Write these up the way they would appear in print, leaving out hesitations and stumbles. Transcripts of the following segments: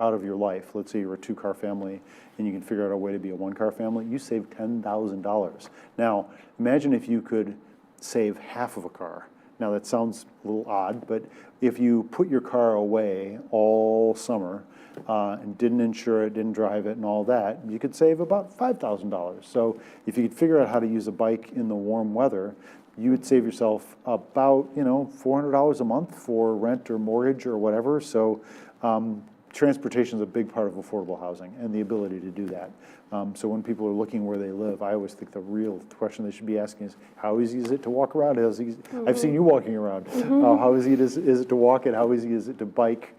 out of your life. Let's say you're a 2-car family and you can figure out a way to be a 1-car family, you save $10,000. Now, imagine if you could save half of a car. Now, that sounds a little odd, but if you put your car away all summer and didn't insure it, didn't drive it and all that, you could save about $5,000. So if you could figure out how to use a bike in the warm weather, you would save yourself about, $400 a month for rent or mortgage or whatever. So transportation is a big part of affordable housing and the ability to do that. So when people are looking where they live, I always think the real question they should be asking is, how easy is it to walk around? I've seen you walking around. How easy is it to walk and how easy is it to bike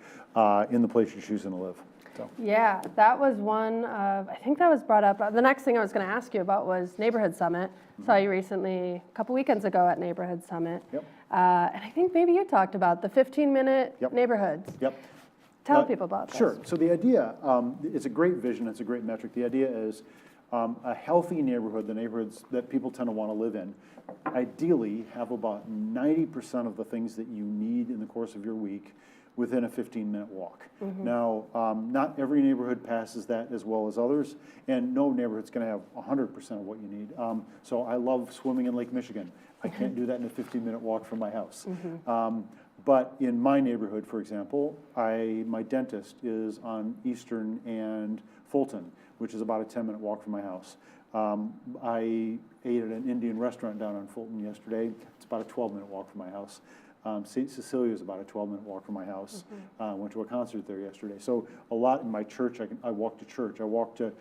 in the place you're choosing to live? So. Yeah, that was one of, I think that was brought up. The next thing I was going to ask you about was Neighborhood Summit. Saw you recently, a couple weekends ago at Neighborhood Summit. Yep. And I think maybe you talked about the 15-minute neighborhoods. Yep. Tell people about this. Sure. So the idea, it's a great vision, it's a great metric. The idea is a healthy neighborhood, the neighborhoods that people tend to want to live in, ideally have about 90% of the things that you need in the course of your week within a 15-minute walk. Now, not every neighborhood passes that as well as others, and no neighborhood's going to have 100% of what you need. So I love swimming in Lake Michigan. I can't do that in a 15-minute walk from my house. But in my neighborhood, for example, my dentist is on Eastern and Fulton, which is about a 10-minute walk from my house. I ate at an Indian restaurant down on Fulton yesterday. It's about a 12-minute walk from my house. St. Cecilia is about a 12-minute walk from my house. Went to a concert there yesterday. So a lot in my church, I walk to church. I walk to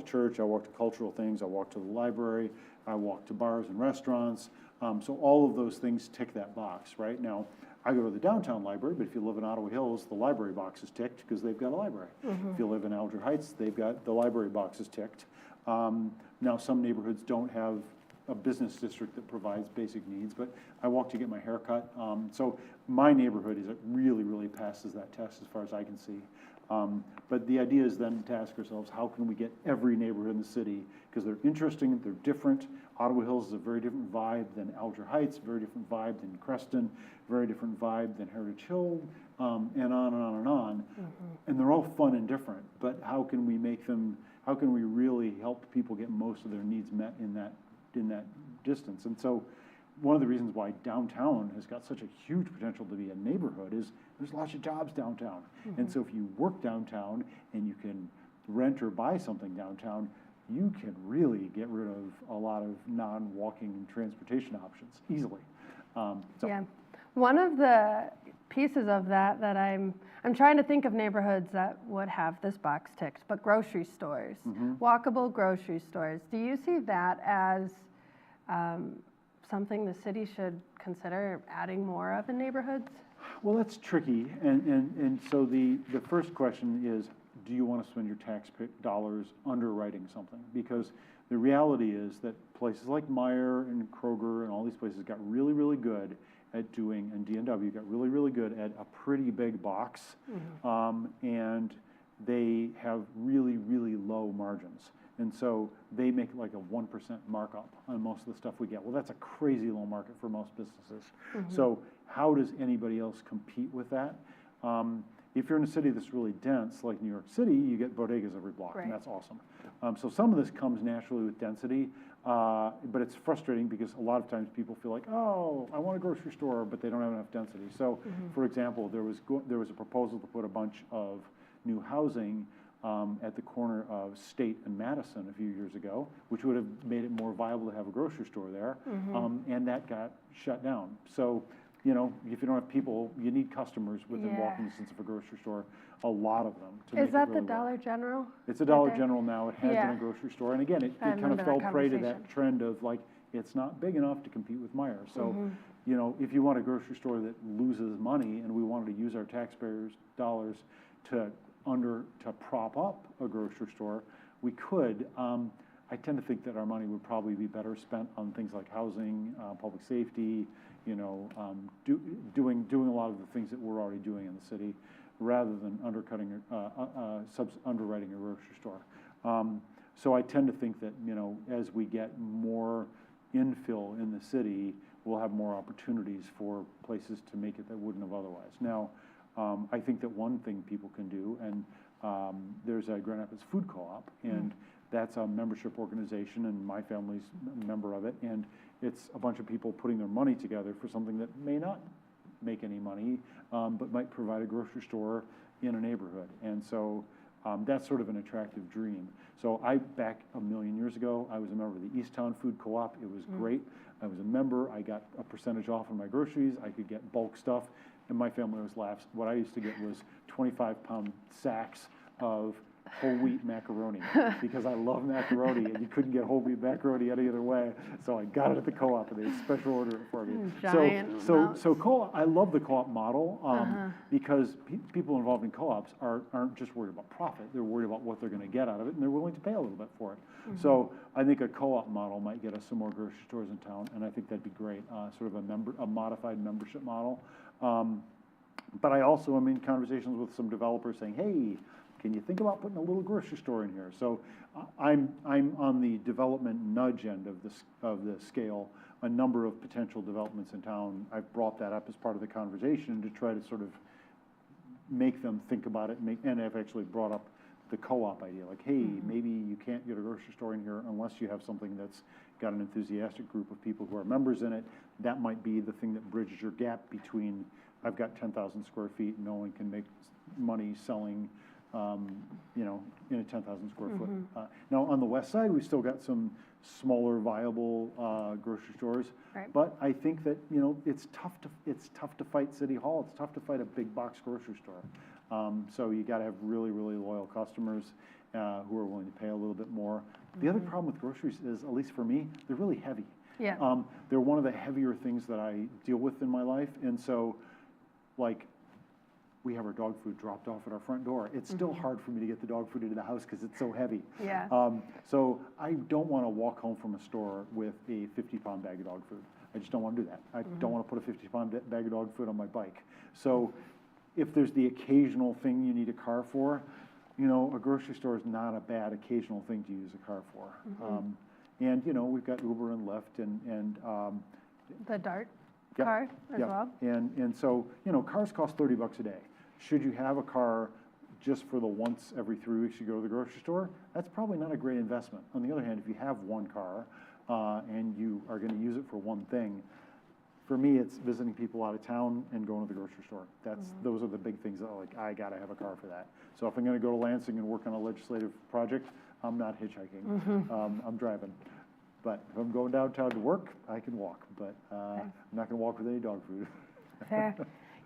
church, I walk to cultural things, I walk to the library, I walk to bars and restaurants. So all of those things tick that box, right? Now, I go to the downtown library, but if you live in Ottawa Hills, the library box is ticked because they've got a library. If you live in Alger Heights, they've got the library box is ticked. Now, some neighborhoods don't have a business district that provides basic needs, but I walk to get my hair cut. So my neighborhood really, really passes that test as far as I can see. But the idea is then to ask ourselves, how can we get every neighborhood in the city? Because they're interesting, they're different. Ottawa Hills is a very different vibe than Alger Heights, very different vibe than Creston, very different vibe than Heritage Hill, and on and on and on. And they're all fun and different, but how can we really help people get most of their needs met in that distance? And so one of the reasons why downtown has got such a huge potential to be a neighborhood is there's lots of jobs downtown. And so if you work downtown and you can rent or buy something downtown, you can really get rid of a lot of non-walking transportation options easily. Yeah, one of the pieces of that I'm trying to think of neighborhoods that would have this box ticked, but grocery stores, walkable grocery stores. Do you see that as something the city should consider adding more of in neighborhoods? Well, that's tricky, and so the first question is, do you want to spend your tax dollars underwriting something? Because the reality is that places like Meijer and Kroger and all these places got really, really good at doing, and D&W got really, really good at a pretty big box, and they have really, really low margins. And so they make like a 1% markup on most of the stuff we get. Well, that's a crazy low market for most businesses. So how does anybody else compete with that? If you're in a city that's really dense, like New York City, you get bodegas every block, and that's awesome. So some of this comes naturally with density, but it's frustrating because a lot of times people feel like, oh, I want a grocery store, but they don't have enough density. So, for example, there was a proposal to put a bunch of new housing at the corner of State and Madison a few years ago, which would have made it more viable to have a grocery store there, and that got shut down. So, you know, if you don't have people, you need customers within walking distance of a grocery store, a lot of them. To Is make that it really the Dollar General? It's a Dollar General now. It has been a grocery store. And again, it kind of fell prey to that trend of like, it's not big enough to compete with Meijer. So, you know, if you want a grocery store that loses money and we wanted to use our taxpayers' dollars to prop up a grocery store, we could. I tend to think that our money would probably be better spent on things like housing, public safety, you know, doing a lot of the things that we're already doing in the city, rather than underwriting a grocery store. So I tend to think that, you know, as we get more infill in the city, we'll have more opportunities for places to make it that wouldn't have otherwise. Now, I think that one thing people can do, and there's a Grand Rapids Food Co-op, and that's a membership organization, and my family's a member of it, and it's a bunch of people putting their money together for something that may not make any money, but might provide a grocery store in a neighborhood. And so that's sort of an attractive dream. So back a million years ago, I was a member of the Easttown Food Co-op. It was great. I was a member. I got a percentage off on my groceries. I could get bulk stuff. And my family always laughs. What I used to get was 25-pound sacks of whole wheat macaroni because I love macaroni, and you couldn't get whole wheat macaroni any other way. So I got it at the co-op, and they special ordered it for me. So co-op, I love the co-op model because people involved in co-ops aren't just worried about profit. They're worried about what they're going to get out of it, and they're willing to pay a little bit for it. So I think a co-op model might get us some more grocery stores in town, and I think that'd be great. Sort of a modified membership model. But I also am in conversations with some developers saying, hey, can you think about putting a little grocery store in here? So I'm on the development nudge end of the scale. A number of potential developments in town, I've brought that up as part of the conversation to try to sort of make them think about it. And I've actually brought up the co-op idea, like, hey, maybe you can't get a grocery store in here unless you have something that's got an enthusiastic group of people who are members in it. That might be the thing that bridges your gap between, I've got 10,000 square feet, and no one can make money selling in a 10,000 square foot. Now, on the west side, we've still got some smaller, viable grocery stores. Right. But I think that, it's tough to fight City Hall. It's tough to fight a big box grocery store. So you got to have really, really loyal customers who are willing to pay a little bit more. The other problem with groceries is, at least for me, they're really heavy. Yeah. They're one of the heavier things that I deal with in my life. And so, like, we have our dog food dropped off at our front door. It's still hard for me to get the dog food into the house because it's so heavy. Yeah. So I don't want to walk home from a store with a 50-pound bag of dog food. I just don't want to do that. I don't want to put a 50-pound bag of dog food on my bike. So if there's the occasional thing you need a car for, a grocery store is not a bad occasional thing to use a car for. And we've got Uber and Lyft and the Dart car as well. And so, cars cost $30 a day. Should you have a car just for the once every 3 weeks you go to the grocery store? That's probably not a great investment. On the other hand, if you have one car and you are going to use it for one thing, for me, it's visiting people out of town and going to the grocery store. Those are the big things that I got to have a car for that. So if I'm going to go to Lansing and work on a legislative project, I'm not hitchhiking. I'm driving. But if I'm going downtown to work, I can walk. But I'm not going to walk with any dog food. Fair.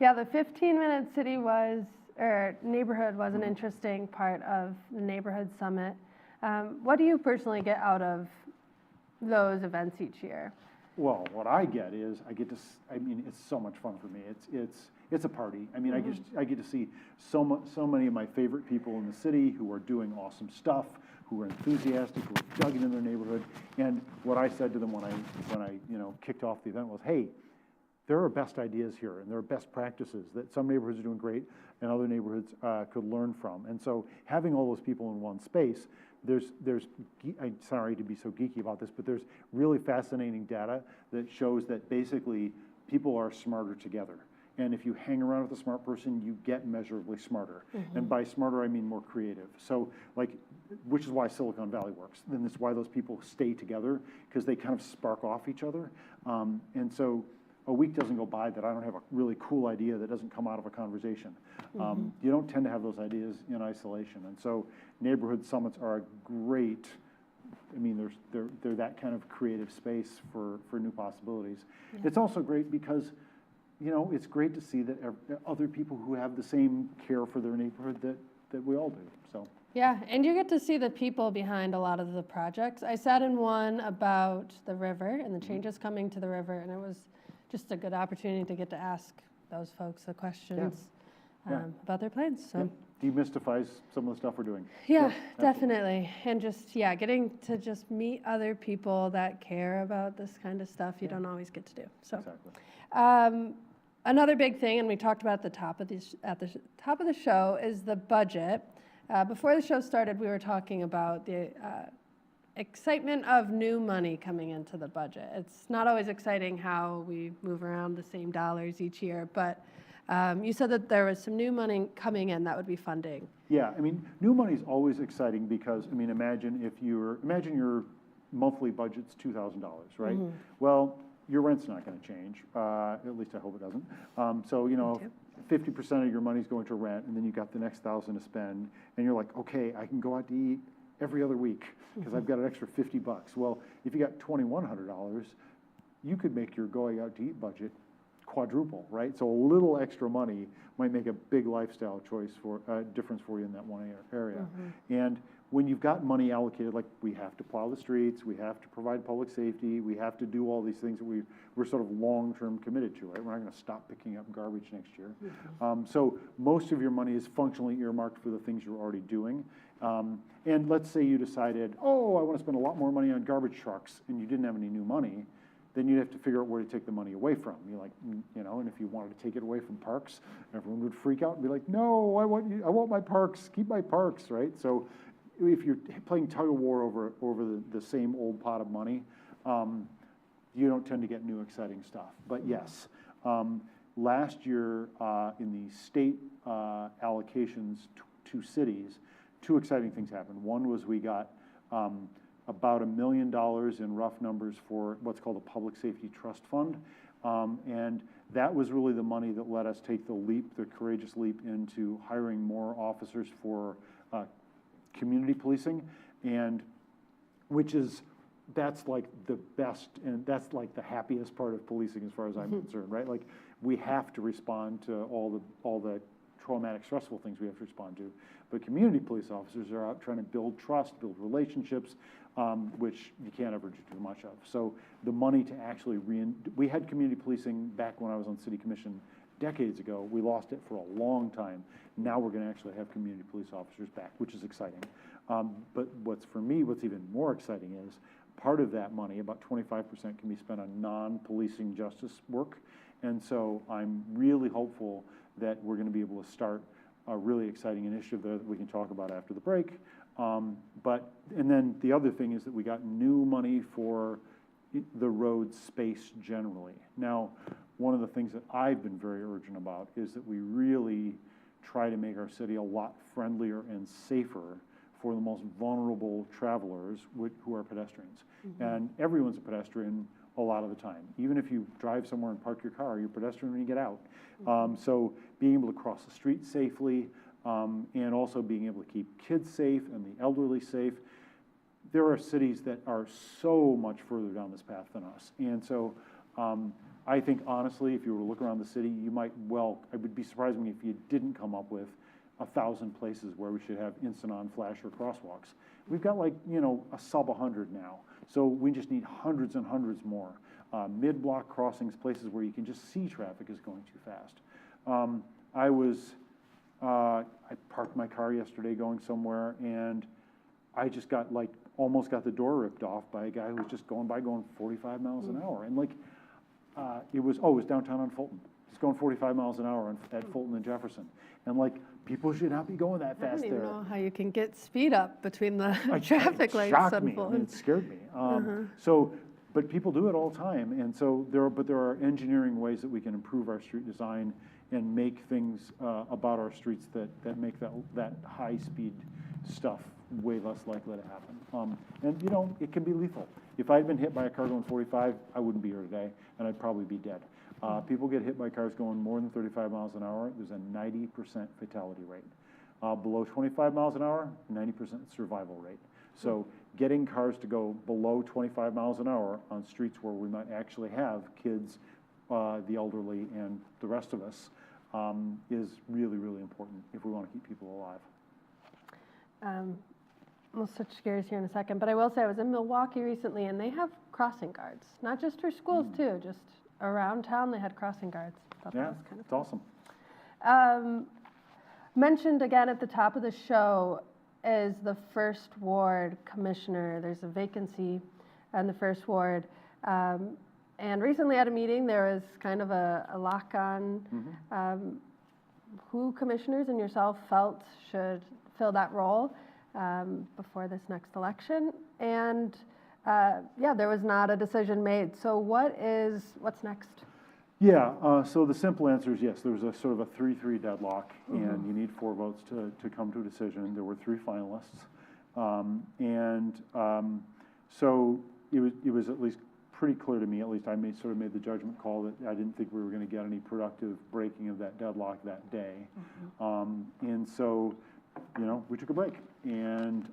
Yeah, the 15-minute neighborhood was an interesting part of the Neighborhood Summit. What do you personally get out of those events each year? Well, what I get is it's so much fun for me. It's a party. I mean, I get to see so many of my favorite people in the city who are doing awesome stuff, who are enthusiastic, who are dug into their neighborhood. And what I said to them when I kicked off the event was, hey, there are best ideas here, and there are best practices that some neighborhoods are doing great and other neighborhoods could learn from. And so having all those people in one space, I'm sorry to be so geeky about this, but there's really fascinating data that shows that basically people are smarter together. And if you hang around with a smart person, you get measurably smarter. And by smarter, I mean more creative. So, which is why Silicon Valley works. And that's why those people stay together, because they kind of spark off each other. And so a week doesn't go by that I don't have a really cool idea that doesn't come out of a conversation. You don't tend to have those ideas in isolation. And so neighborhood summits are a great, they're that kind of creative space for new possibilities. Yeah. It's also great because it's great to see that other people who have the same care for their neighborhood that we all do. So. Yeah, and you get to see the people behind a lot of the projects. I sat in one about the river and the changes coming to the river, and it was just a good opportunity to get to ask those folks the questions about their plans. So. Demystifies some of the stuff we're doing. Yeah, definitely. And just, getting to just meet other people that care about this kind of stuff you don't always get to do. So. Exactly. Another big thing, and we talked about at the top of the show, is the budget. Before the show started, we were talking about the excitement of new money coming into the budget. It's not always exciting how we move around the same dollars each year, but You said that there was some new money coming in that would be funding. Yeah, I mean, new money is always exciting because, I mean, imagine your monthly budget's $2,000, right? Mm-hmm. Well, your rent's not going to change. At least I hope it doesn't. So, 50% of your money's going to rent, and then you got the next 1,000 to spend, and you're like, okay, I can go out to eat every other week because I've got an extra $50. Well, if you got $2,100, you could make your going out to eat budget quadruple, right? So a little extra money might make a big lifestyle choice for difference for you in that one area. And when you've got money allocated, like we have to plow the streets, we have to provide public safety, we have to do all these things that we're sort of long-term committed to, right? We're not going to stop picking up garbage next year. So most of your money is functionally earmarked for the things you're already doing. And let's say you decided, oh, I want to spend a lot more money on garbage trucks, and you didn't have any new money, then you'd have to figure out where to take the money away from. You're like, and if you wanted to take it away from parks, everyone would freak out and be like, no, I want my parks, keep my parks, right? So if you're playing tug of war over the same old pot of money, you don't tend to get new exciting stuff. But yes, last year in the state allocations to cities, two exciting things happened. One was we got about $1 million in rough numbers for what's called a Public Safety Trust Fund. And that was really the money that let us take the courageous leap into hiring more officers for community policing, and that's like the best, and that's like the happiest part of policing as far as I'm concerned, right? Like we have to respond to all the traumatic, stressful things we have to respond to. But community police officers are out trying to build trust, build relationships, which you can't ever do too much of. So the money to actually we had community policing back when I was on city commission decades ago. We lost it for a long time. Now we're going to actually have community police officers back, which is exciting. But what's even more exciting is part of that money, about 25%, can be spent on non-policing justice work. And so I'm really hopeful that we're going to be able to start a really exciting initiative there that we can talk about after the break. And then the other thing is that we got new money for the road space generally. Now, one of the things that I've been very urgent about is that we really try to make our city a lot friendlier and safer for the most vulnerable travelers who are pedestrians. And everyone's a pedestrian a lot of the time. Even if you drive somewhere and park your car, you're a pedestrian when you get out. So being able to cross the street safely, and also being able to keep kids safe and the elderly safe. There are cities that are so much further down this path than us. And so I think, honestly, if you were to look around the city, it would be surprising if you didn't come up with 1,000 places where we should have instant on flash or crosswalks. We've got a sub 100 now. So we just need hundreds and hundreds more. Mid-block crossings, places where you can just see traffic is going too fast. I parked my car yesterday going somewhere, and I just almost got the door ripped off by a guy who was just going 45 miles an hour. And it was downtown on Fulton. He's going 45 miles an hour at Fulton and Jefferson. And people should not be going that fast there. I don't even know how you can get speed up between the traffic lights. It shocked me. I mean, it scared me. But people do it all the time. And so there are engineering ways that we can improve our street design and make things about our streets that make that high-speed stuff way less likely to happen. And it can be lethal. If I'd been hit by a car going 45, I wouldn't be here today, and I'd probably be dead. People get hit by cars going more than 35 miles an hour. There's a 90% fatality rate. Below 25 miles an hour, 90% survival rate. So getting cars to go below 25 miles an hour on streets where we might actually have kids, the elderly, and the rest of us is really, really important if we want to keep people alive. We'll switch gears here in a second, but I will say I was in Milwaukee recently, and they have crossing guards, not just for schools too, just around town they had crossing guards. Thought that was kind of it's awesome. Mentioned again at the top of the show is the First Ward Commissioner. There's a vacancy in the First Ward. And recently at a meeting, there was kind of a lock on who commissioners and yourself felt should fill that role before this next election. And there was not a decision made. So what's next? Yeah, so the simple answer is yes, there was a sort of a 3-3 deadlock, and you need 4 votes to come to a decision. There were 3 finalists. So it was at least pretty clear to me, at least I sort of made the judgment call that I didn't think we were going to get any productive breaking of that deadlock that day. And so, we took a break, and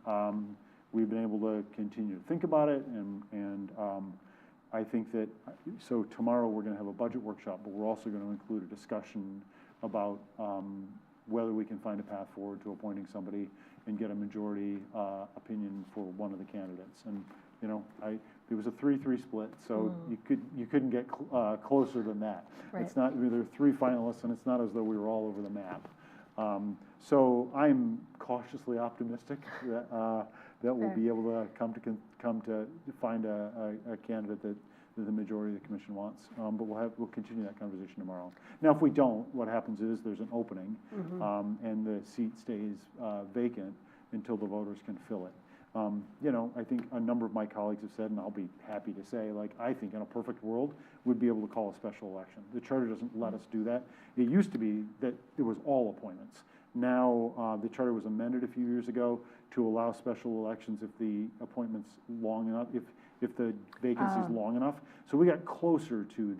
we've been able to continue to think about it, and I think that, so tomorrow we're going to have a budget workshop, but we're also going to include a discussion about whether we can find a path forward to appointing somebody and get a majority opinion for one of the candidates. And it was a 3-3 split, so you couldn't get closer than that. Right. It's not, there are 3 finalists, and it's not as though we were all over the map. So I'm cautiously optimistic that we'll be able to come to find a candidate that the majority of the commission wants. But we'll continue that conversation tomorrow. Now, if we don't, what happens is there's an opening, and the seat stays vacant until the voters can fill it. I think a number of my colleagues have said, and I'll be happy to say, I think in a perfect world, we'd be able to call a special election. The charter doesn't let us do that. It used to be that it was all appointments. Now, the charter was amended a few years ago to allow special elections if the appointment's long enough, if the vacancy's long enough. So we got closer to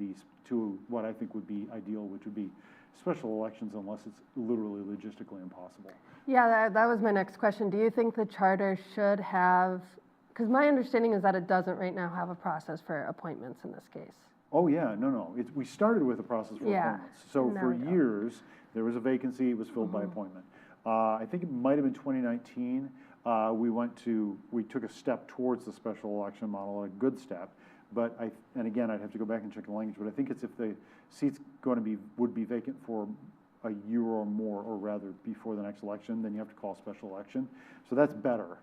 what I think would be ideal, which would be special elections unless it's literally logistically impossible. Yeah, that was my next question. Do you think the charter should have, because my understanding is that it doesn't right now have a process for appointments in this case. Oh, yeah, no. We started with a process for appointments. So for years, there was a vacancy, it was filled by appointment. I think it might have been 2019, we took a step towards the special election model, a good step. But and again, I'd have to go back and check the language, but I think it's if the seat's would be vacant for a year or more, or rather before the next election, then you have to call a special election. So that's better.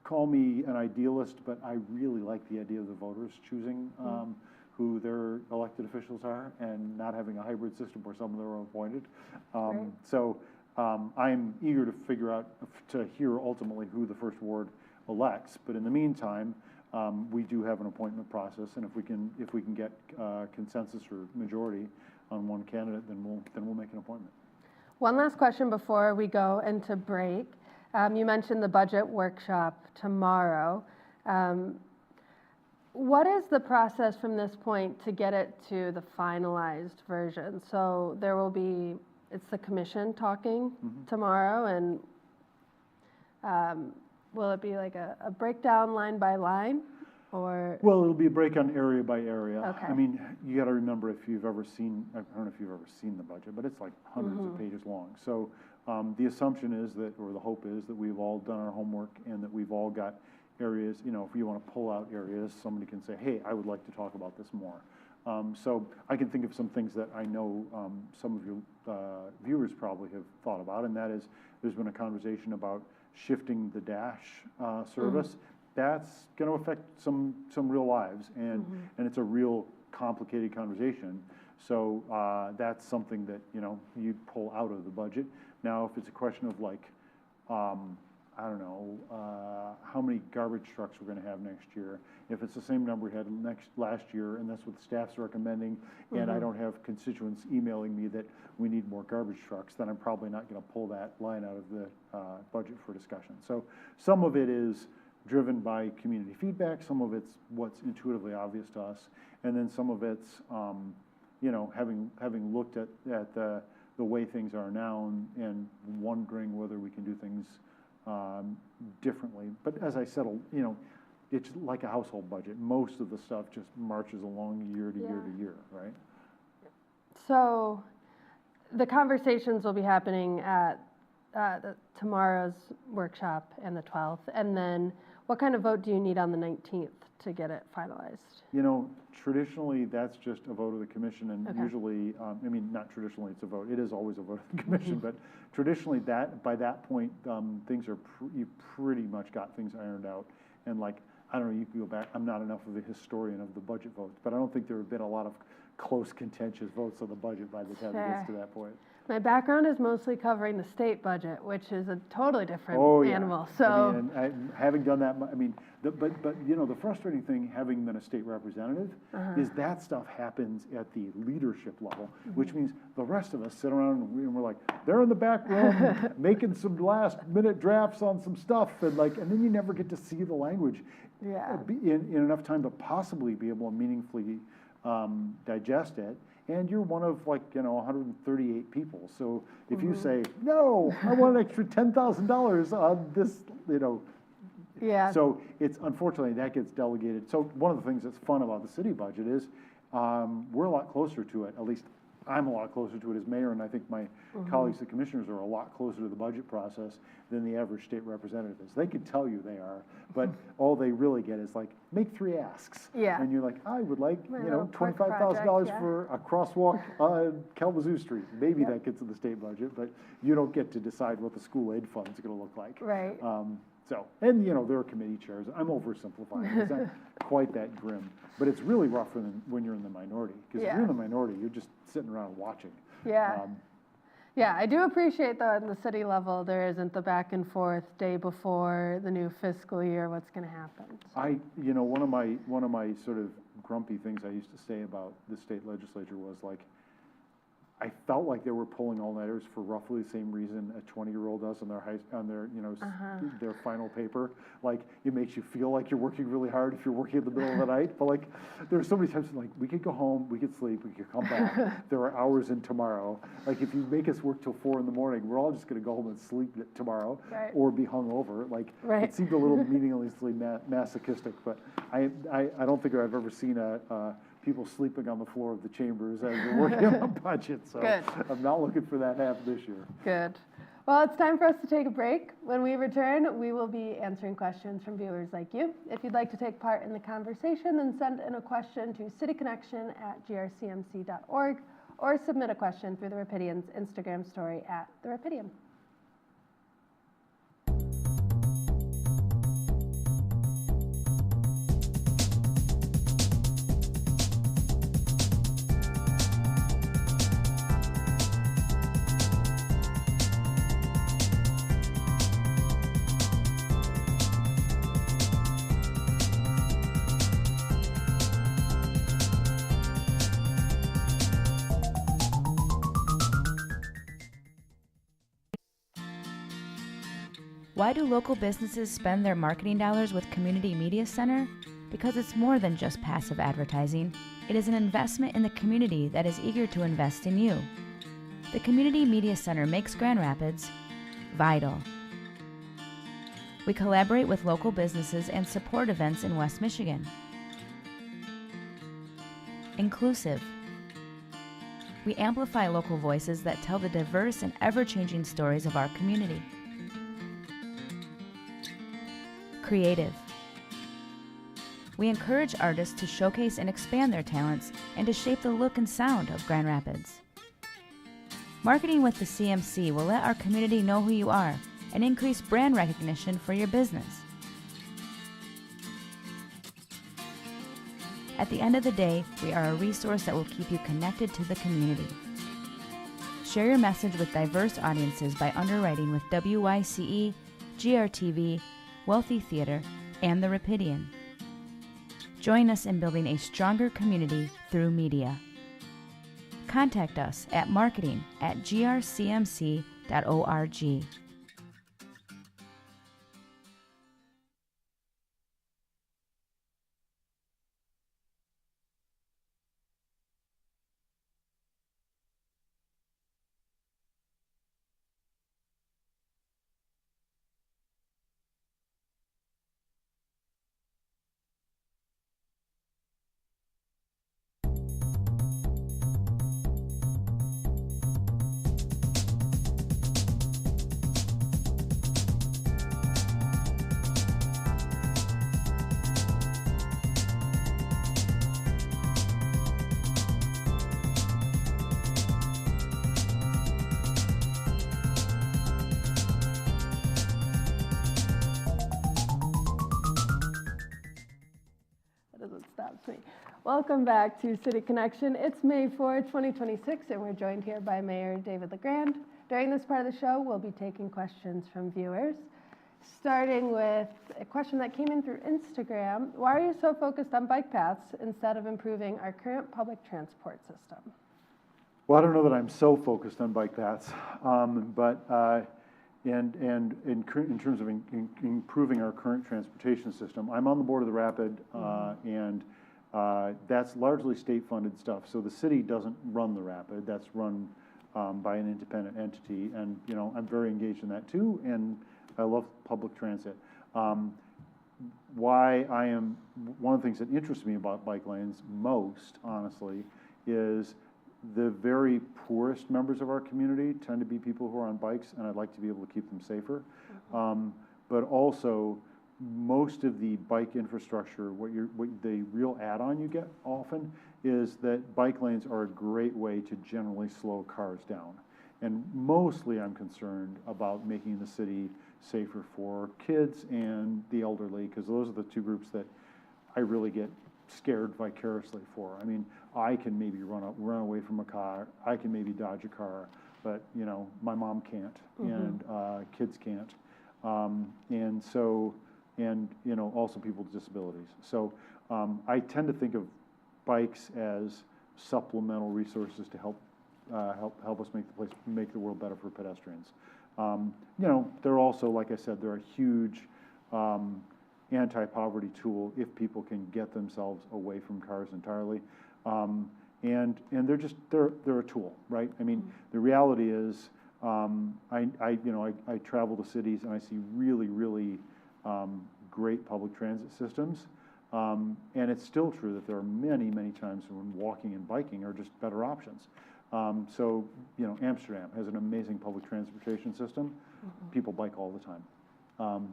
Call me an idealist, but I really like the idea of the voters choosing who their elected officials are, and not having a hybrid system where some of them are appointed. So I'm eager to hear ultimately who the first ward elects. But in the meantime, we do have an appointment process, and if we can get consensus or majority on one candidate, then we'll make an appointment. One last question before we go into break. You mentioned the budget workshop tomorrow. What is the process from this point to get it to the finalized version? So it's the commission talking tomorrow, and will it be like a breakdown line by line, or? Well, it'll be a breakdown area by area. Okay. I mean, you got to remember, if you've ever seen, I don't know if you've ever seen the budget, but it's like hundreds of pages long. So the assumption is that, or the hope is that we've all done our homework, and that we've all got areas, if you want to pull out areas, somebody can say, hey, I would like to talk about this more. So I can think of some things that I know some of your viewers probably have thought about, and that is, there's been a conversation about shifting the Dash service. That's going to affect some real lives, and it's a real complicated conversation. So that's something that you'd pull out of the budget. Now, if it's a question of I don't know, how many garbage trucks we're going to have next year. If it's the same number we had last year, and that's what the staff's recommending, and I don't have constituents emailing me that we need more garbage trucks, then I'm probably not going to pull that line out of the budget for discussion. So some of it is driven by community feedback, some of it's what's intuitively obvious to us, and then some of it's having looked at the way things are now, and wondering whether we can do things differently. But as I said, it's like a household budget. Most of the stuff just marches along year to year to year, right? So the conversations will be happening at tomorrow's workshop and the 12th. And then what kind of vote do you need on the 19th to get it finalized? Traditionally, that's just a vote of the commission, and usually, not traditionally, it's a vote. It is always a vote of the commission, but traditionally, by that point, things are you've pretty much got things ironed out. And I don't know, you can go back. I'm not enough of a historian of the budget votes, but I don't think there have been a lot of close, contentious votes on the budget by the time it gets to that point. My background is mostly covering the state budget, which is a totally different Oh, yeah. animal. I So, mean, and having done that, I mean, but you know, the frustrating thing, having been a state representative, is that stuff happens at the leadership level, which means the rest of us sit around and we're like, they're in the back room making some last minute drafts on some stuff, and then you never get to see the language yeah. in enough time to possibly be able to meaningfully digest it. And you're one of 138 people. So if you say, no, I want an extra $10,000 on this, Yeah. So it's, unfortunately, that gets delegated. So one of the things that's fun about the city budget is we're a lot closer to it. At least I'm a lot closer to it as mayor, and I think my colleagues, the commissioners, are a lot closer to the budget process than the average state representative is. They could tell you they are, but all they really get is make 3 asks. Yeah. And you're like, I would like, My little park $25,000 project, for a crosswalk on Kalamazoo Street. Maybe that gets in the state budget, but you don't get to decide what the school aid fund's gonna look like. Right. And there are committee chairs. I'm oversimplifying. It's not quite that grim, but it's really rougher than when you're in the minority. Because if you're in the minority, you're just sitting around watching. Yeah. Yeah, I do appreciate though, at the city level, there isn't the back and forth day before the new fiscal year, what's going to happen. One of my sort of grumpy things I used to say about the state legislature was I felt like they were pulling all-nighters for roughly the same reason a 20-year-old does on their final paper. It makes you feel like you're working really hard if you're working in the middle of the night. But there are so many times we could go home, we could sleep, we could come back. There are hours in tomorrow. If you make us work till 4 a.m, we're all just going to go home and sleep tomorrow, right. or be hungover. Right. It seemed a little meaninglessly masochistic. But I don't think I've ever seen people sleeping on the floor of the chambers as they're working on a budget. So Good. I'm not looking for that to happen this year. Good. Well, it's time for us to take a break. When we return, we will be answering questions from viewers like you. If you'd like to take part in the conversation, then send in a question to cityconnection@grcmc.org or submit a question through the Rapidian's Instagram story @the Rapidian. Why do local businesses spend their marketing dollars with Community Media Center? Because it's more than just passive advertising. It is an investment in the community that is eager to invest in you. The Community Media Center makes Grand Rapids vital. We collaborate with local businesses and support events in West Michigan. Inclusive. We amplify local voices that tell the diverse and ever-changing stories of our community. Creative. We encourage artists to showcase and expand their talents and to shape the look and sound of Grand Rapids. Marketing with the CMC will let our community know who you are and increase brand recognition for your business. At the end of the day, we are a resource that will keep you connected to the community. Share your message with diverse audiences by underwriting with WYCE, GRTV, Wealthy Theater, and the Rapidian. Join us in building a stronger community through media. Contact us at marketing@grcmc.org. Welcome back to City Connection. It's May 4th, 2026, and we're joined here by Mayor David LaGrand. During this part of the show, we'll be taking questions from viewers, starting with a question that came in through Instagram. Why are you so focused on bike paths instead of improving our current public transport system? Well, I don't know that I'm so focused on bike paths, but in terms of improving our current transportation system, I'm on the board of the Rapid, and that's largely state-funded stuff. So the city doesn't run the Rapid; that's run by an independent entity, and I'm very engaged in that too. And I love public transit. Why I am one of the things that interests me about bike lanes most, honestly, is the very poorest members of our community tend to be people who are on bikes, and I'd like to be able to keep them safer. But also, most of the bike infrastructure, what the real add-on you get often is that bike lanes are a great way to generally slow cars down. And mostly I'm concerned about making the city safer for kids and the elderly, because those are the two groups that I really get scared vicariously for. I mean, I can maybe run away from a car, I can maybe dodge a car, but my mom can't, and kids can't, and so, and also people with disabilities. So I tend to think of bikes as supplemental resources to help us make the world better for pedestrians. They're also, like I said, they're a huge anti-poverty tool if people can get themselves away from cars entirely, and they're a tool, right? I mean, the reality is, I travel to cities and I see really great public transit systems, and it's still true that there are many times when walking and biking are just better options. So Amsterdam has an amazing public transportation system. People bike all the time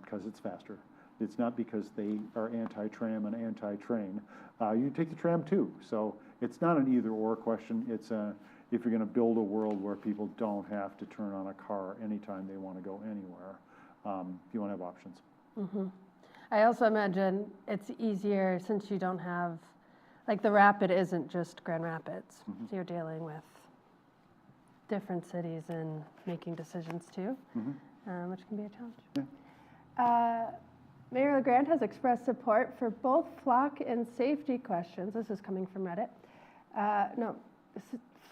because it's faster. It's not because they are anti-tram and anti-train. You take the tram too. So it's not an either-or question. It's if you're going to build a world where people don't have to turn on a car anytime they want to go anywhere, you want to have options. I also imagine it's easier since you don't have, like the Rapid isn't just Grand Rapids. So you're dealing with different cities and making decisions too, which can be a challenge. Yeah. Mayor LaGrand has expressed support for both flock and safety questions. This is coming from Reddit.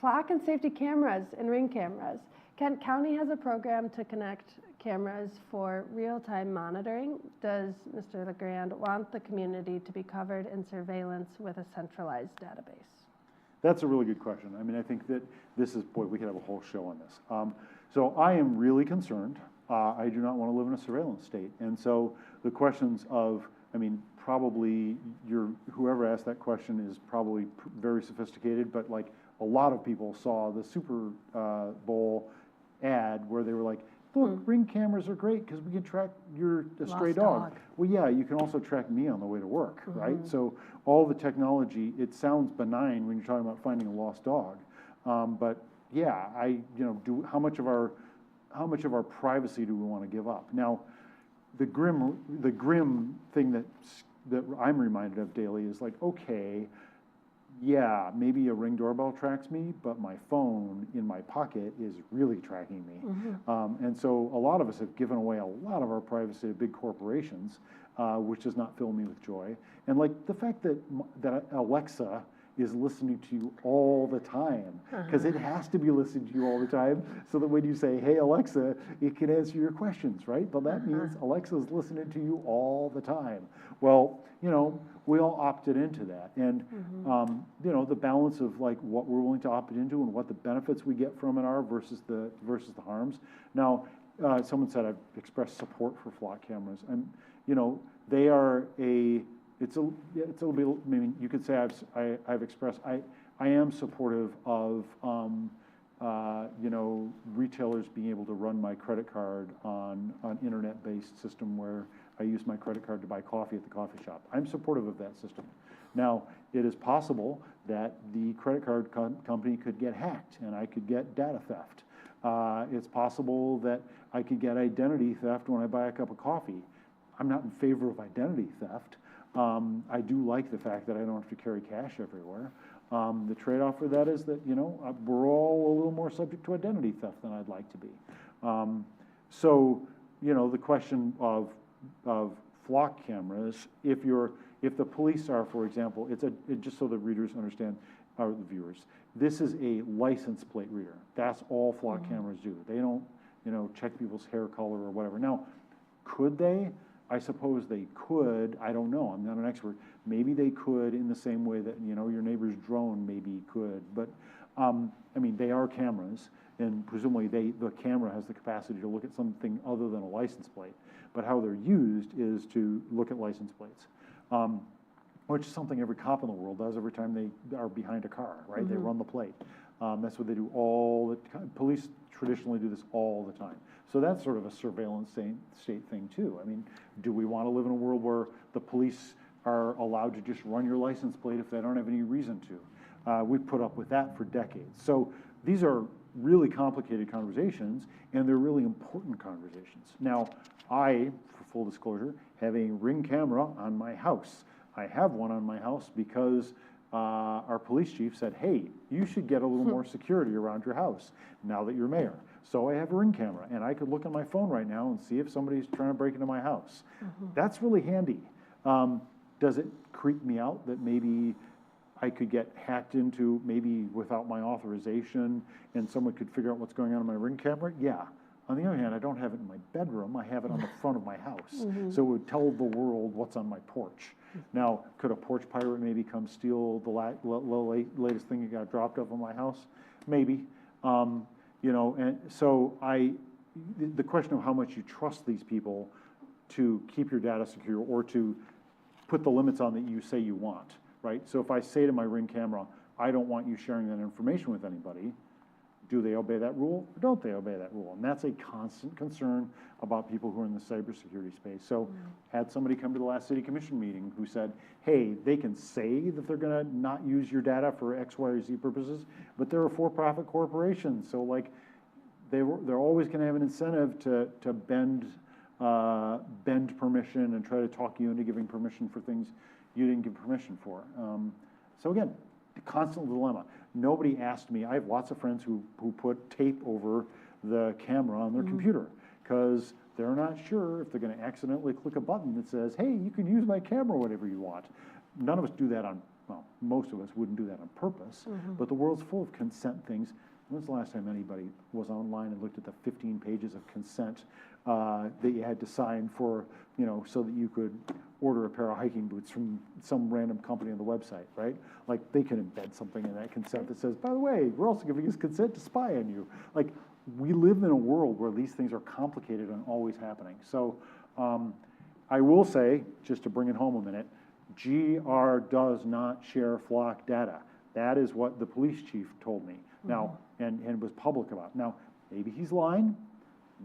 Flock and safety cameras and ring cameras. Kent County has a program to connect cameras for real-time monitoring. Does Mr. LaGrand want the community to be covered in surveillance with a centralized database? That's a really good question. I mean, I think that this is, boy, we could have a whole show on this. So I am really concerned. I do not want to live in a surveillance state. And so the questions of, I mean, probably whoever asked that question is probably very sophisticated, but like a lot of people saw the Super Bowl ad where they were like, look, ring cameras are great because we can track a stray dog. Well, yeah, you can also track me on the way to work, right? So all the technology, it sounds benign when you're talking about finding a lost dog, but yeah, how much of our privacy do we want to give up? Now, the grim thing that I'm reminded of daily is like, okay, yeah, maybe a Ring doorbell tracks me, but my phone in my pocket is really tracking me. And so a lot of us have given away a lot of our privacy to big corporations, which does not fill me with joy. And like the fact that Alexa is listening to you all the time, because it has to be listening to you all the time, so that when you say, hey, Alexa, it can answer your questions, right? But that means Alexa's listening to you all the time. Well, we all opted into that. And, the balance of like what we're willing to opt into and what the benefits we get from it are versus the harms. Now, someone said I've expressed support for flock cameras. And, they are it's a little bit, I mean, you could say I've expressed, I am supportive of, retailers being able to run my credit card on an internet-based system where I use my credit card to buy coffee at the coffee shop. I'm supportive of that system. Now, it is possible that the credit card company could get hacked and I could get data theft. It's possible that I could get identity theft when I buy a cup of coffee. I'm not in favor of identity theft, I do like the fact that I don't have to carry cash everywhere. The trade-off for that is that, we're all a little more subject to identity theft than I'd like to be. So, the question of flock cameras, if the police are, for example, just so the readers understand, or the viewers, this is a license plate reader. That's all flock cameras do. They don't, check people's hair color or whatever. Now, could they? I suppose they could. I don't know. I'm not an expert. Maybe they could in the same way that, your neighbor's drone maybe could. But, they are cameras, and presumably the camera has the capacity to look at something other than a license plate. But how they're used is to look at license plates, which is something every cop in the world does every time they are behind a car, right? They run the plate. That's what they do all the time. Police traditionally do this all the time. So that's sort of a surveillance state thing too. Do we want to live in a world where the police are allowed to just run your license plate if they don't have any reason to? We've put up with that for decades. So these are really complicated conversations, and they're really important conversations. Now, I, for full disclosure, have a Ring camera on my house. I have one on my house because our police chief said, hey, you should get a little more security around your house now that you're mayor. So I have a Ring camera, and I could look on my phone right now and see if somebody's trying to break into my house. That's really handy. Does it creep me out that maybe I could get hacked into, maybe without my authorization, and someone could figure out what's going on in my Ring camera? Yeah. On the other hand, I don't have it in my bedroom. I have it on the front of my house. So it would tell the world what's on my porch. Now, could a porch pirate maybe come steal the latest thing that got dropped off of my house? Maybe. And so the question of how much you trust these people to keep your data secure or to put the limits on that you say you want, right? So if I say to my Ring camera, I don't want you sharing that information with anybody, do they obey that rule or don't they obey that rule? And that's a constant concern about people who are in the cybersecurity space. So had somebody come to the last city commission meeting who said, hey, they can say that they're gonna not use your data for X, Y, or Z purposes, but they're a for-profit corporation. So like they're always gonna have an incentive to bend permission and try to talk you into giving permission for things you didn't give permission for. So again, constant dilemma. Nobody asked me. I have lots of friends who put tape over the camera on their computer because they're not sure if they're going to accidentally click a button that says, hey, you can use my camera whatever you want. None of us do that most of us wouldn't do that on purpose, but the world's full of consent things. When's the last time anybody was online and looked at the 15 pages of consent that you had to sign for, so that you could order a pair of hiking boots from some random company on the website, right? Like they can embed something in that consent that says, by the way, we're also giving us consent to spy on you. Like we live in a world where these things are complicated and always happening. So I will say, just to bring it home a minute, GR does not share flock data. That is what the police chief told me. Now, and was public about. Now, maybe he's lying,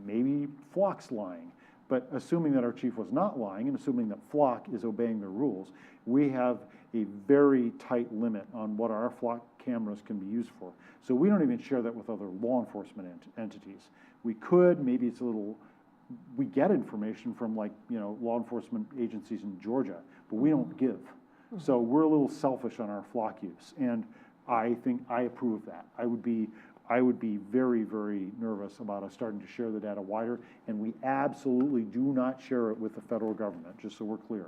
maybe Flock's lying, but assuming that our chief was not lying and assuming that Flock is obeying the rules, we have a very tight limit on what our Flock cameras can be used for. So we don't even share that with other law enforcement entities. We could, maybe it's a little, we get information from law enforcement agencies in Georgia, but we don't give. So we're a little selfish on our Flock use, and I think I approve of that. I would be very, very nervous about us starting to share the data wider, and we absolutely do not share it with the federal government, just so we're clear.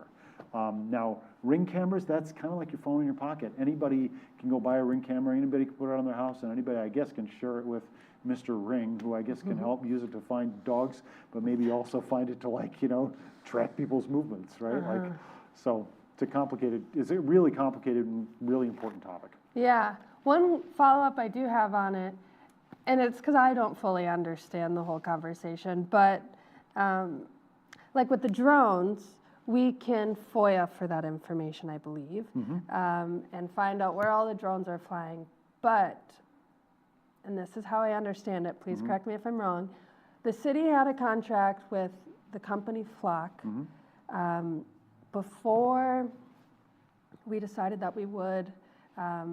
Now, Ring cameras, that's kind of like your phone in your pocket. Anybody can go buy a Ring camera, anybody can put it on their house, and anybody, I guess, can share it with Mr. Ring, who I guess can help use it to find dogs, but maybe also find it to track people's movements, right? It's a really complicated and really important topic. Yeah. One follow-up I do have on it, and it's because I don't fully understand the whole conversation, but like with the drones, we can FOIA for that information, I believe, and find out where all the drones are flying. But, and this is how I understand it, please correct me if I'm wrong, the city had a contract with the company Flock before we decided that we would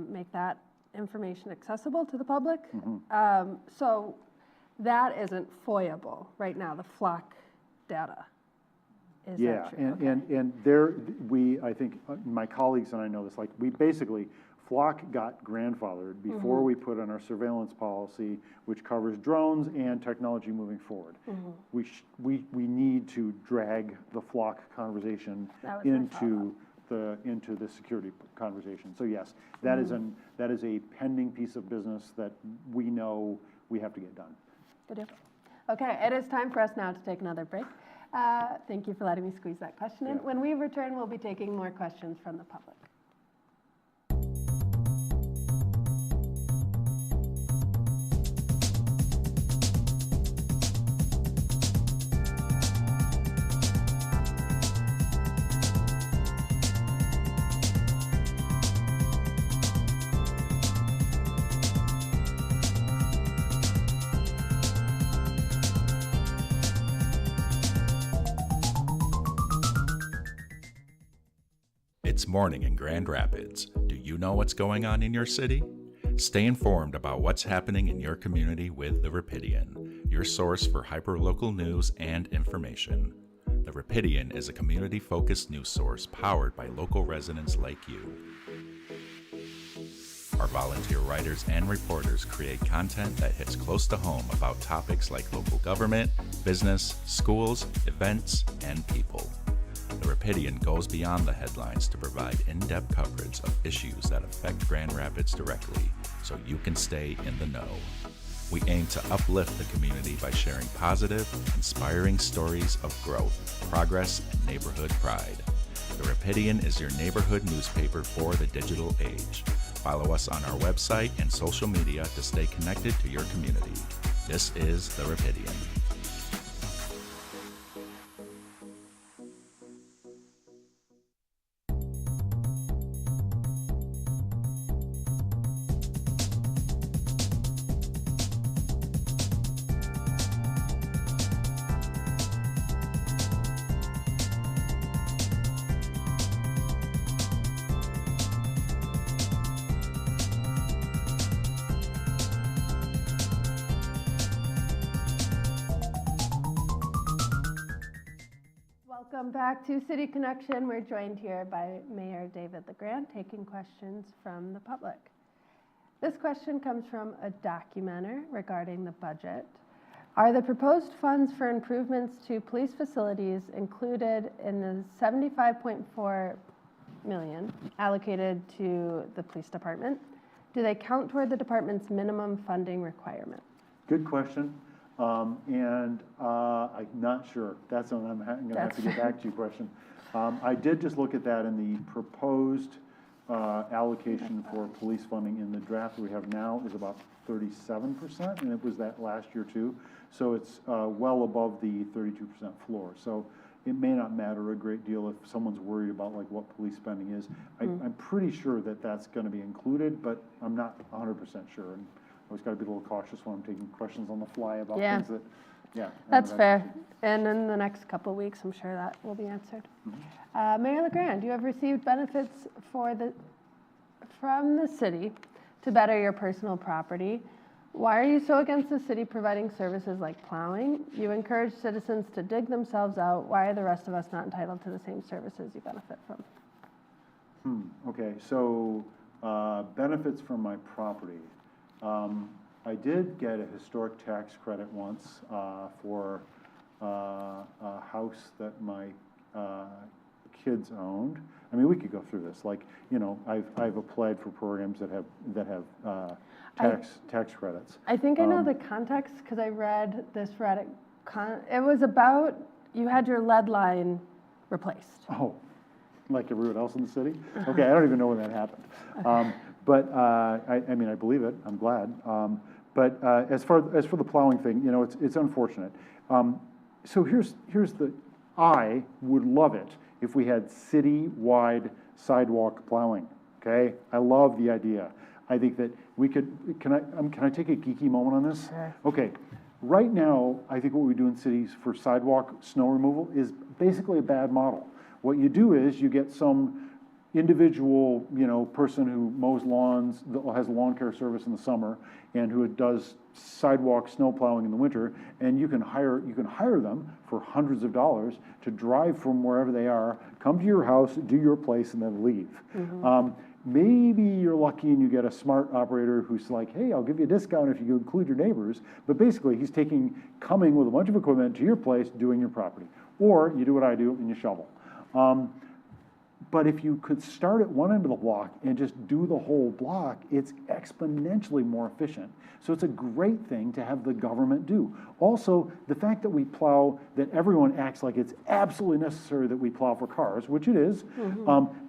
make that information accessible to the public. So that isn't FOIAble right now, the Flock data. Is Yeah, that true? Okay. and there, I think, my colleagues and I know this, like, we basically, Flock got grandfathered before we put on our surveillance policy, which covers drones and technology moving forward. We need to drag the Flock conversation That was my into the security conversation. So yes, that is a pending piece of business that we know we have to get done. Good deal. Okay, it is time for us now to take another break. Thank you for letting me squeeze that question in. Yeah. When we return, we'll be taking more questions from the public. It's morning in Grand Rapids. Do you know what's going on in your city? Stay informed about what's happening in your community with The Rapidian, your source for hyperlocal news and information. The Rapidian is a community-focused news source powered by local residents like you. Our volunteer writers and reporters create content that hits close to home about topics like local government, business, schools, events, and people. The Rapidian goes beyond the headlines to provide in-depth coverage of issues that affect Grand Rapids directly, so you can stay in the know. We aim to uplift the community by sharing positive, inspiring stories of growth, progress, and neighborhood pride. The Rapidian is your neighborhood newspaper for the digital age. Follow us on our website and social media to stay connected to your community. This is The Rapidian. Welcome back to City Connection. We're joined here by Mayor David LaGrand, taking questions from the public. This question comes from a documenter regarding the budget. Are the proposed funds for improvements to police facilities included in the $75.4 million allocated to the police department? Do they count toward the department's minimum funding requirement? Good question. I'm not sure. That's what I'm going to have to get back to you question. I did just look at that in the proposed allocation for police funding in the draft we have now is about 37%, and it was that last year too. So it's well above the 32% floor. So it may not matter a great deal if someone's worried about like what police spending is. I'm pretty sure that that's going to be included, but I'm not 100% sure. And always got to be a little cautious when I'm taking questions on the fly about things that, That's fair. And in the next couple of weeks, I'm sure that will be answered. Mayor LaGrand, you have received benefits from the city to better your personal property. Why are you so against the city providing services like plowing? You encourage citizens to dig themselves out. Why are the rest of us not entitled to the same services you benefit from? Okay, so benefits from my property. I did get a historic tax credit once for a house that my kids owned. I mean, we could go through this. Like, you know, I've applied for programs that have tax credits. I think I know the context because I read this Reddit. It was about you had your lead line replaced. Oh, like everyone else in the city? Okay, I don't even know when that happened. I mean, I believe it. I'm glad. But as for the plowing thing, you know, it's unfortunate. So here's I would love it if we had city-wide sidewalk plowing. Okay, I love the idea. I think that we could. Can I take a geeky moment on this? Sure. Okay. Right now, I think what we do in cities for sidewalk snow removal is basically a bad model. What you do is you get some individual, person who mows lawns, has a lawn care service in the summer, and who does sidewalk snow plowing in the winter, and you can hire them for hundreds of dollars to drive from wherever they are, come to your house, do your place, and then leave. Maybe you're lucky and you get a smart operator who's like, hey, I'll give you a discount if you include your neighbors. But basically, he's coming with a bunch of equipment to your place, doing your property. Or you do what I do and you shovel. But if you could start at one end of the block and just do the whole block, it's exponentially more efficient. So it's a great thing to have the government do. Also, the fact that we plow, that everyone acts like it's absolutely necessary that we plow for cars, which it is,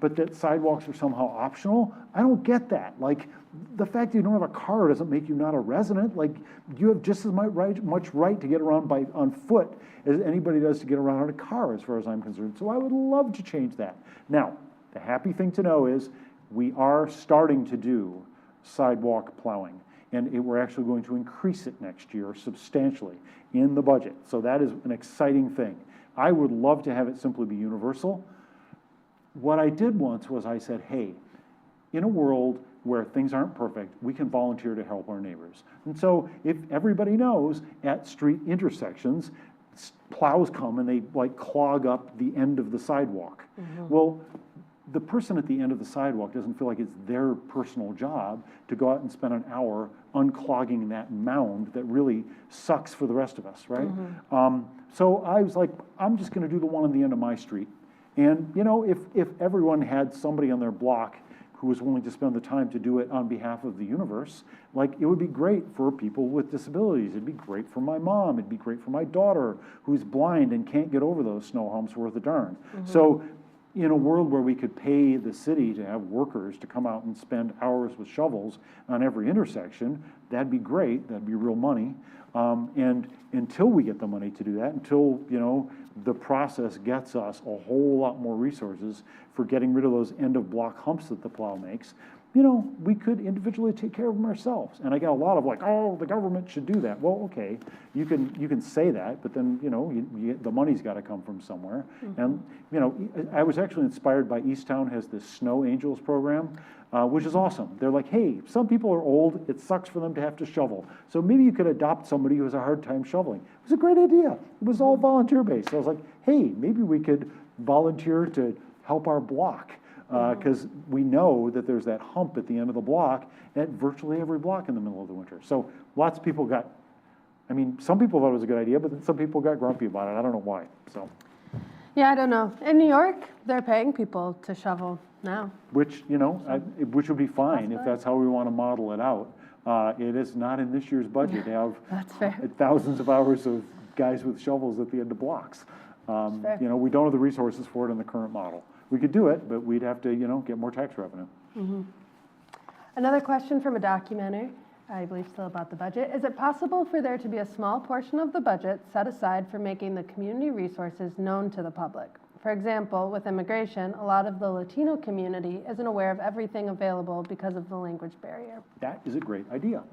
but that sidewalks are somehow optional, I don't get that. Like, the fact that you don't have a car doesn't make you not a resident. Like, you have just as much right to get around on foot as anybody does to get around in a car, as far as I'm concerned. So I would love to change that. Now, the happy thing to know is we are starting to do sidewalk plowing, and we're actually going to increase it next year substantially in the budget. So that is an exciting thing. I would love to have it simply be universal. What I did once was I said, hey, in a world where things aren't perfect, we can volunteer to help our neighbors. And so if everybody knows at street intersections, plows come and they like clog up the end of the sidewalk. Well, the person at the end of the sidewalk doesn't feel like it's their personal job to go out and spend an hour unclogging that mound that really sucks for the rest of us, right? So I was like, I'm just gonna do the one on the end of my street. And if everyone had somebody on their block who was willing to spend the time to do it on behalf of the universe, like, it would be great for people with disabilities. It'd be great for my mom. It'd be great for my daughter who's blind and can't get over those snow humps worth a darn. So in a world where we could pay the city to have workers to come out and spend hours with shovels on every intersection, that'd be great. That'd be real money. And until we get the money to do that, until the process gets us a whole lot more resources for getting rid of those end of block humps that the plow makes, we could individually take care of them ourselves. And I get a lot of like, oh, the government should do that. Well, okay, you can say that, but then the money's got to come from somewhere. And I was actually inspired by Easttown has this Snow Angels program, which is awesome. They're like, hey, some people are old. It sucks for them to have to shovel. So maybe you could adopt somebody who has a hard time shoveling. It was a great idea. It was all volunteer based. So I was like, hey, maybe we could volunteer to help our block. Because we know that there's that hump at the end of the block at virtually every block in the middle of the winter. So lots of people some people thought it was a good idea, but then some people got grumpy about it. I don't know why. So. Yeah, I don't know. In New York, they're paying people to shovel now. Which, which would be fine if that's how we want to model it out. It is not in this year's budget. They have That's fair. thousands of hours of guys with shovels at the end of blocks. We don't have the resources for it in the current model. We could do it, but we'd have to, get more tax revenue. Another question from a documenter, I believe still about the budget. Is it possible for there to be a small portion of the budget set aside for making the community resources known to the public? For example, with immigration, a lot of the Latino community isn't aware of everything available because of the language barrier. That is a great idea.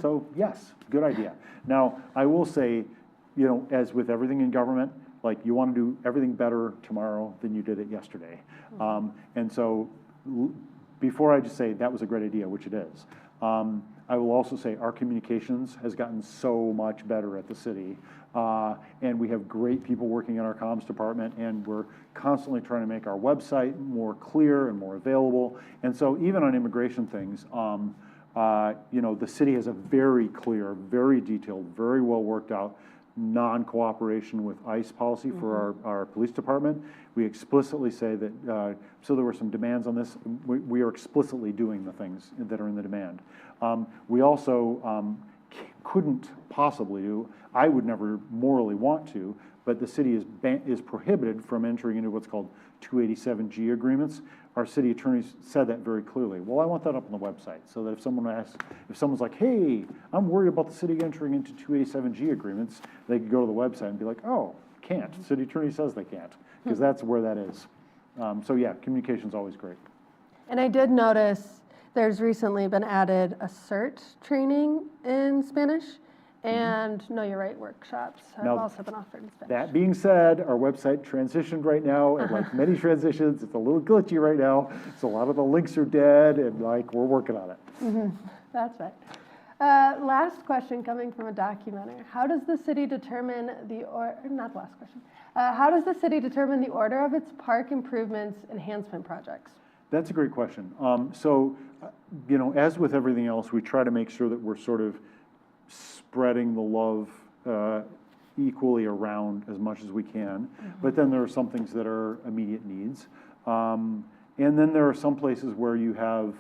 So yes, good idea. Now, I will say, as with everything in government, like, you want to do everything better tomorrow than you did it yesterday. And so before I just say that was a great idea, which it is, I will also say our communications has gotten so much better at the city. And we have great people working in our comms department, and we're constantly trying to make our website more clear and more available. And so even on immigration things, the city has a very clear, very detailed, very well worked out non-cooperation with ICE policy for our police department. We explicitly say that, so there were some demands on this, we are explicitly doing the things that are in the demand. We also couldn't possibly do, I would never morally want to, but the city is prohibited from entering into what's called 287G agreements. Our city attorneys said that very clearly. Well, I want that up on the website so that if someone's like, hey, I'm worried about the city entering into 287G agreements, they could go to the website and be like, oh, can't. The city attorney says they can't, because that's where that is. So yeah, communication's always great. And I did notice there's recently been added a CERT training in Spanish, and Know Your Right workshops have Now, also been offered in Spanish. That being said, our website transitioned right now, and like many transitions, it's a little glitchy right now. So a lot of the links are dead, and like we're working on it. That's right. Last question coming from a documenter. How does the city determine not the last question. How does the city determine the order of its park improvements enhancement projects? That's a great question. You know, as with everything else, we try to make sure that we're sort of spreading the love equally around as much as we can. But then there are some things that are immediate needs. And then there are some places where you have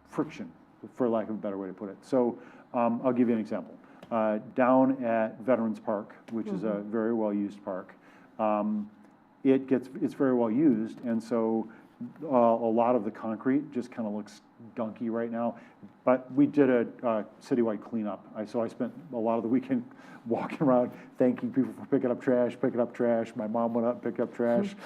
friction, for lack of a better way to put it. So I'll give you an example. Down at Veterans Park, which is a very well-used park, it's very well used, and so a lot of the concrete just kind of looks gunky right now. But we did a citywide cleanup. So I spent a lot of the weekend walking around thanking people for picking up trash. My mom went out and picked up trash.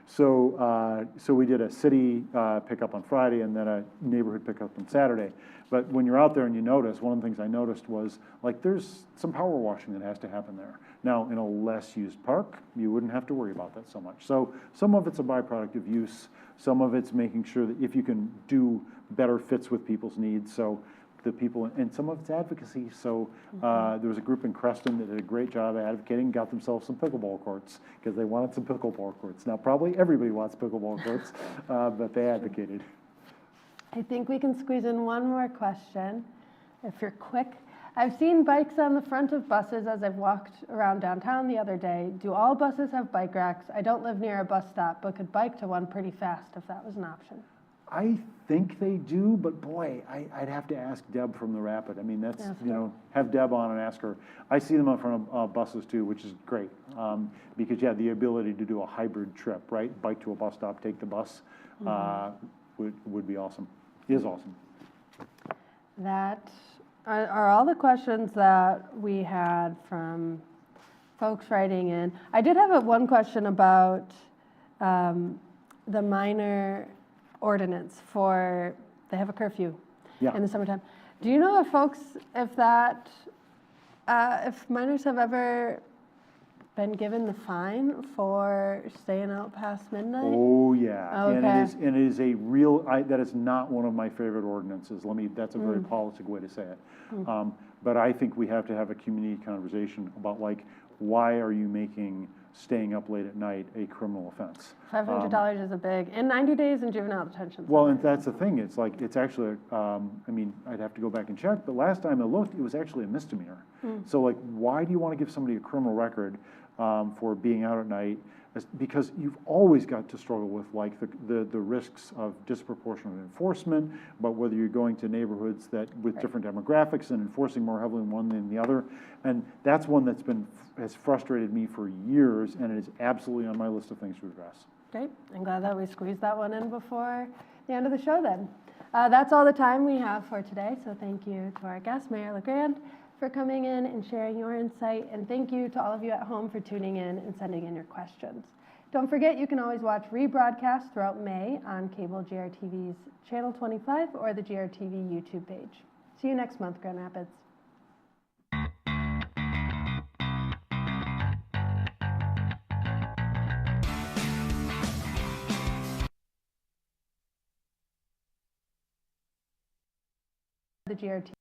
So we did a city pickup on Friday and then a neighborhood pickup on Saturday. But when you're out there and you notice, one of the things I noticed was like there's some power washing that has to happen there. Now, in a less used park, you wouldn't have to worry about that so much. So some of it's a byproduct of use. Some of it's making sure that if you can do better fits with people's needs. So the people, and some of it's advocacy. So there was a group in Creston that did a great job advocating, got themselves some pickleball courts because they wanted some pickleball courts. Now, probably everybody wants pickleball courts, but they advocated. I think we can squeeze in one more question, if you're quick. I've seen bikes on the front of buses as I've walked around downtown the other day. Do all buses have bike racks? I don't live near a bus stop, but could bike to one pretty fast if that was an option. I think they do, but boy, I'd have to ask Deb from the Rapid. I mean, that's, you know, have Deb on and ask her. I see them in front of buses too, which is great because, yeah, the ability to do a hybrid trip, right? Bike to a bus stop, take the bus would be awesome. Is awesome. That are all the questions that we had from folks writing in. I did have one question about the minor ordinance for, they have a curfew in the summertime. Do you know if minors have ever been given the fine for staying out past midnight? Oh, yeah. Okay. And it is a real, that is not one of my favorite ordinances. That's a very politic way to say it. But I think we have to have a community conversation about like, why are you making staying up late at night a criminal offense? $500 is a big, and 90 days in juvenile detention. Well, and that's the thing. It's like, it's actually, I mean, I'd have to go back and check, but last time I looked, it was actually a misdemeanor. So like, why do you want to give somebody a criminal record for being out at night? Because you've always got to struggle with like the risks of disproportionate enforcement, but whether you're going to neighborhoods that with different demographics and enforcing more heavily in one than the other. And that's one has frustrated me for years, and it is absolutely on my list of things to address. Great. I'm glad that we squeezed that one in before the end of the show then. That's all the time we have for today, so thank you to our guest, Mayor LaGrand, for coming in and sharing your insight, and thank you to all of you at home for tuning in and sending in your questions. Don't forget, you can always watch rebroadcasts throughout May on cable GRTV's Channel 25 or the GRTV YouTube page. See you next month, Grand Rapids. The GRTV.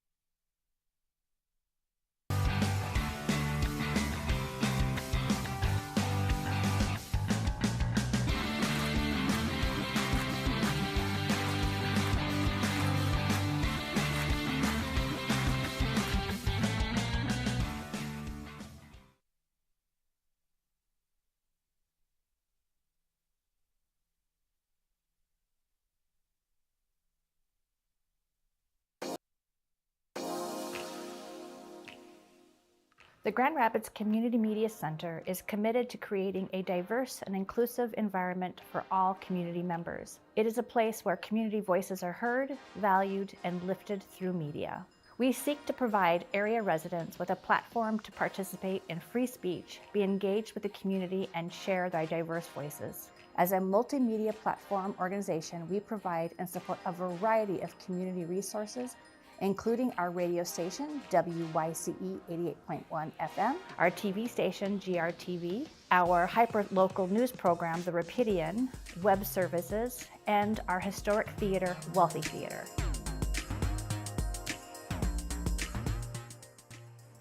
The Grand Rapids Community Media Center is committed to creating a diverse and inclusive environment for all community members. It is a place where community voices are heard, valued, and lifted through media. We seek to provide area residents with a platform to participate in free speech, be engaged with the community, and share their diverse voices. As a multimedia platform organization, we provide and support a variety of community resources, including our radio station, WYCE 88.1 FM, our TV station, GRTV, our hyper-local news program, The Rapidian, web services, and our historic theater, Wealthy Theater.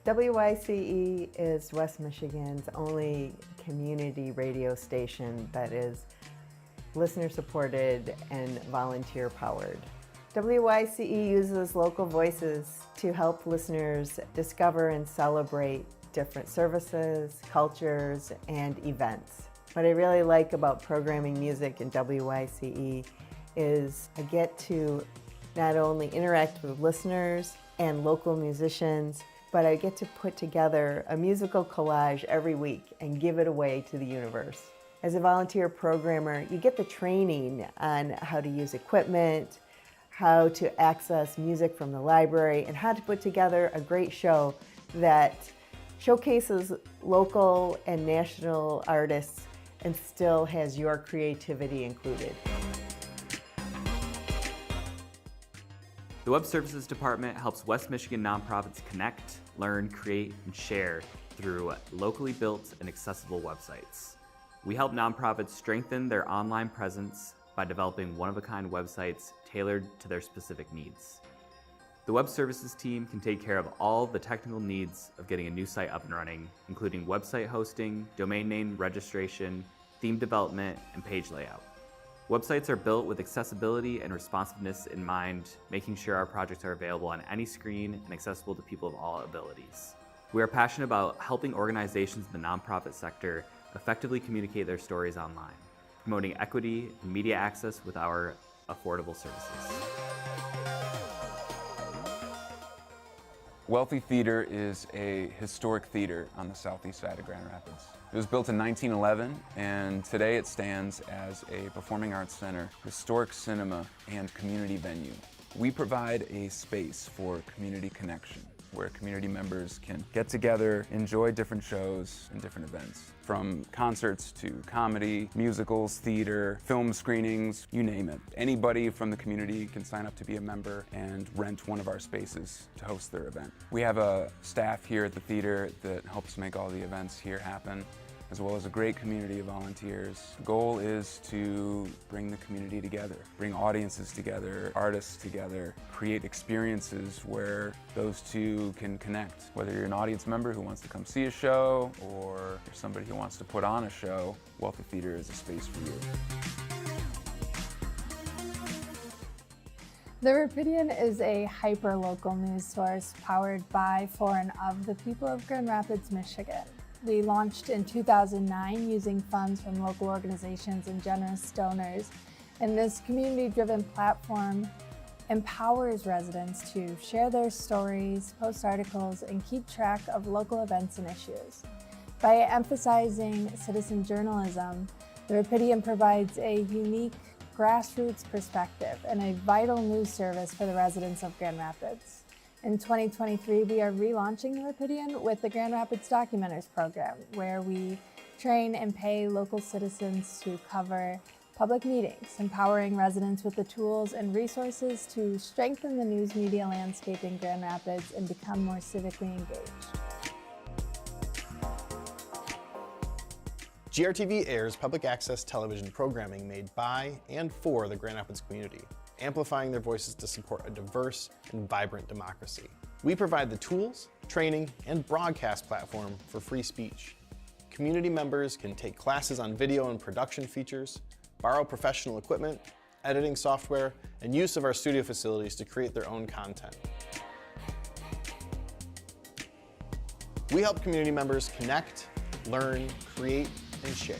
WYCE is West Michigan's only community radio station that is listener-supported and volunteer-powered. WYCE uses local voices to help listeners discover and celebrate different services, cultures, and events. What I really like about programming music in WYCE is I get to not only interact with listeners and local musicians, but I get to put together a musical collage every week and give it away to the universe. As a volunteer programmer, you get the training on how to use equipment, how to access music from the library, and how to put together a great show that showcases local and national artists and still has your creativity included. The Web Services Department helps West Michigan nonprofits connect, learn, create, and share through locally built and accessible websites. We help nonprofits strengthen their online presence by developing one-of-a-kind websites tailored to their specific needs. The Web Services team can take care of all the technical needs of getting a new site up and running, including website hosting, domain name registration, theme development, and page layout. Websites are built with accessibility and responsiveness in mind, making sure our projects are available on any screen and accessible to people of all abilities. We are passionate about helping organizations in the nonprofit sector effectively communicate their stories online, promoting equity and media access with our affordable services. Wealthy Theater is a historic theater on the southeast side of Grand Rapids. It was built in 1911, and today it stands as a performing arts center, historic cinema, and community venue. We provide a space for community connection, where community members can get together, enjoy different shows and different events, from concerts to comedy, musicals, theater, film screenings, you name it. Anybody from the community can sign up to be a member and rent one of our spaces to host their event. We have a staff here at the theater that helps make all the events here happen, as well as a great community of volunteers. The goal is to bring the community together, bring audiences together, artists together, create experiences where those two can connect. Whether you're an audience member who wants to come see a show, or you're somebody who wants to put on a show, Wealthy Theater is a space for you. The Rapidian is a hyper-local news source powered by, for, and of the people of Grand Rapids, Michigan. We launched in 2009 using funds from local organizations and generous donors, and this community-driven platform empowers residents to share their stories, post articles, and keep track of local events and issues. By emphasizing citizen journalism, the Rapidian provides a unique grassroots perspective and a vital news service for the residents of Grand Rapids. In 2023, we are relaunching the Rapidian with the Grand Rapids Documenters program, where we train and pay local citizens to cover public meetings, empowering residents with the tools and resources to strengthen the news media landscape in Grand Rapids and become more civically engaged. GRTV airs public access television programming made by and for the Grand Rapids community, amplifying their voices to support a diverse and vibrant democracy. We provide the tools, training, and broadcast platform for free speech. Community members can take classes on video and production features, borrow professional equipment, editing software, and use of our studio facilities to create their own content. We help community members connect, learn, create, and share.